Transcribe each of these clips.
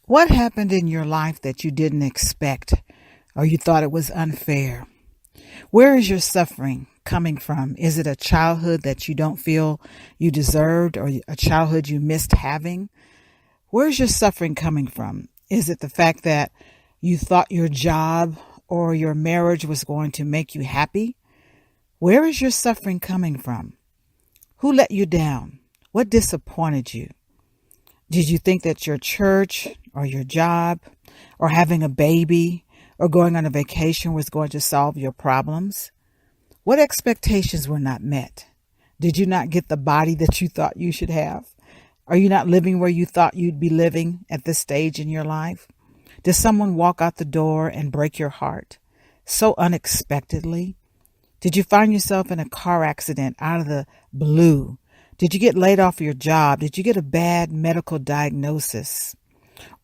What happened in your life that you didn't expect or you thought it was unfair? Where is your suffering coming from? Is it a childhood that you don't feel you deserved or a childhood you missed having? Where's your suffering coming from? Is it the fact that you thought your job or your marriage was going to make you happy? Where is your suffering coming from? Who let you down? What disappointed you? Did you think that your church or your job or having a baby or going on a vacation was going to solve your problems? What expectations were not met? Did you not get the body that you thought you should have? Are you not living where you thought you'd be living at this stage in your life? Did someone walk out the door and break your heart so unexpectedly? Did you find yourself in a car accident out of the blue? Did you get laid off your job? Did you get a bad medical diagnosis?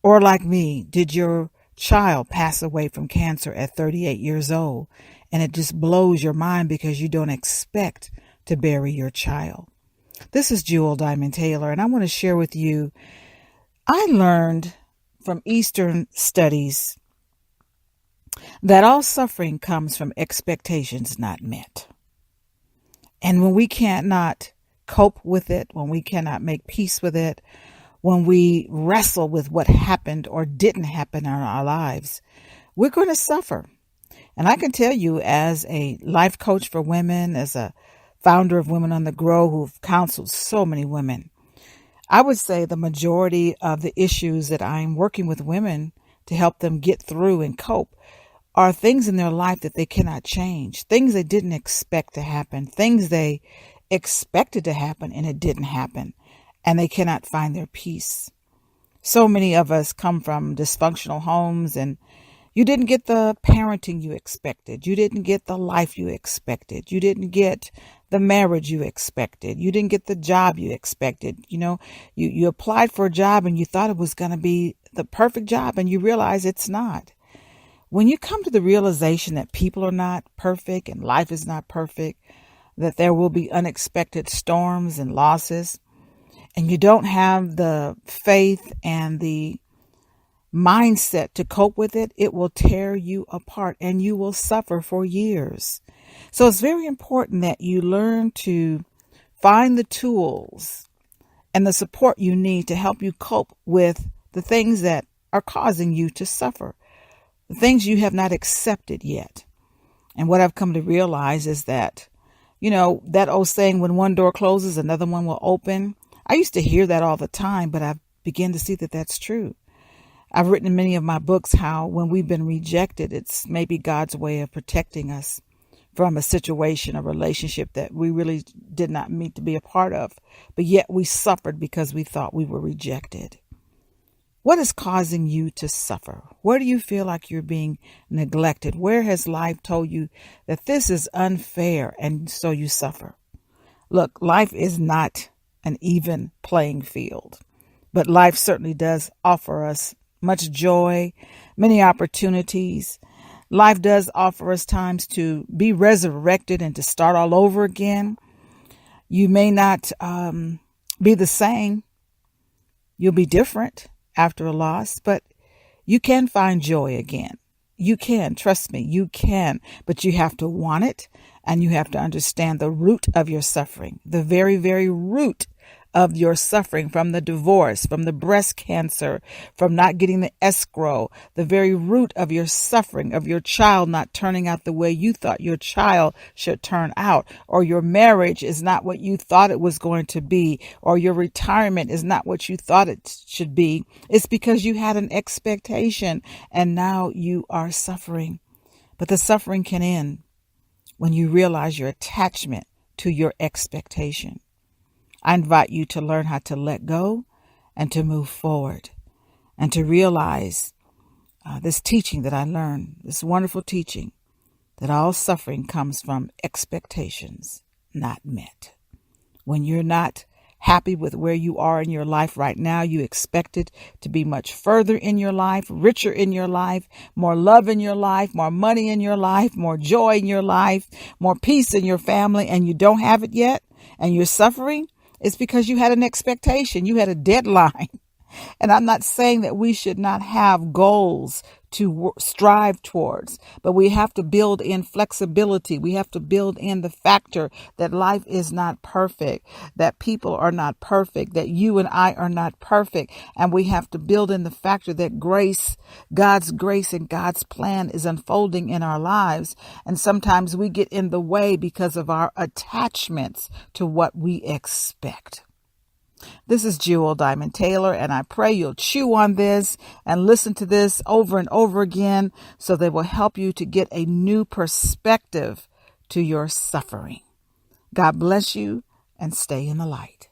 Or like me, did your child pass away from cancer at 38 years old and it just blows your mind because you don't expect to bury your child? This is Jewel Diamond Taylor, and I want to share with you, I learned from Eastern studies that all suffering comes from expectations not met. And when we cannot cope with it, when we cannot make peace with it, when we wrestle with what happened or didn't happen in our lives, we're going to suffer. And I can tell you, as a life coach for women, as a founder of Women on the Grow, who've counseled so many women, I would say the majority of the issues that I'm working with women to help them get through and cope are things in their life that they cannot change, things they didn't expect to happen, things they expected to happen and it didn't happen, and they cannot find their peace. So many of us come from dysfunctional homes, and you didn't get the parenting you expected. You didn't get the life you expected. You didn't get the marriage you expected. You didn't get the job you expected. You applied for a job and you thought it was going to be the perfect job, and you realize it's not. When you come to the realization that people are not perfect and life is not perfect, that there will be unexpected storms and losses, and you don't have the faith and the mindset to cope with it, it will tear you apart and you will suffer for years. So it's very important that you learn to find the tools and the support you need to help you cope with the things that are causing you to suffer, the things you have not accepted yet. And what I've come to realize is that, that old saying, when one door closes, another one will open. I used to hear that all the time, but I've begun to see that that's true. I've written in many of my books how when we've been rejected, it's maybe God's way of protecting us from a situation, a relationship that we really did not mean to be a part of, but yet we suffered because we thought we were rejected. What is causing you to suffer? Where do you feel like you're being neglected? Where has life told you that this is unfair and so you suffer? Look, life is not an even playing field, but life certainly does offer us much joy, many opportunities. Life does offer us times to be resurrected and to start all over again. You may not be the same. You'll be different after a loss, but you can find joy again. You can, trust me, you can, but you have to want it, and you have to understand the root of your suffering, the very, very root of your suffering, from the divorce, from the breast cancer, from not getting the escrow, the very root of your suffering, of your child not turning out the way you thought your child should turn out, or your marriage is not what you thought it was going to be, or your retirement is not what you thought it should be. It's because you had an expectation and now you are suffering. But the suffering can end when you realize your attachment to your expectation. I invite you to learn how to let go and to move forward and to realize this teaching that I learned, this wonderful teaching, that all suffering comes from expectations not met. When you're not happy with where you are in your life right now, you expect it to be much further in your life, richer in your life, more love in your life, more money in your life, more joy in your life, more peace in your family, and you don't have it yet, and you're suffering. It's because you had an expectation. You had a deadline. And I'm not saying that we should not have goals to strive towards, but we have to build in flexibility. We have to build in the factor that life is not perfect, that people are not perfect, that you and I are not perfect. And we have to build in the factor that God's grace and God's plan is unfolding in our lives. And sometimes we get in the way because of our attachments to what we expect. This is Jewel Diamond Taylor, and I pray you'll chew on this and listen to this over and over again so they will help you to get a new perspective to your suffering. God bless you and stay in the light.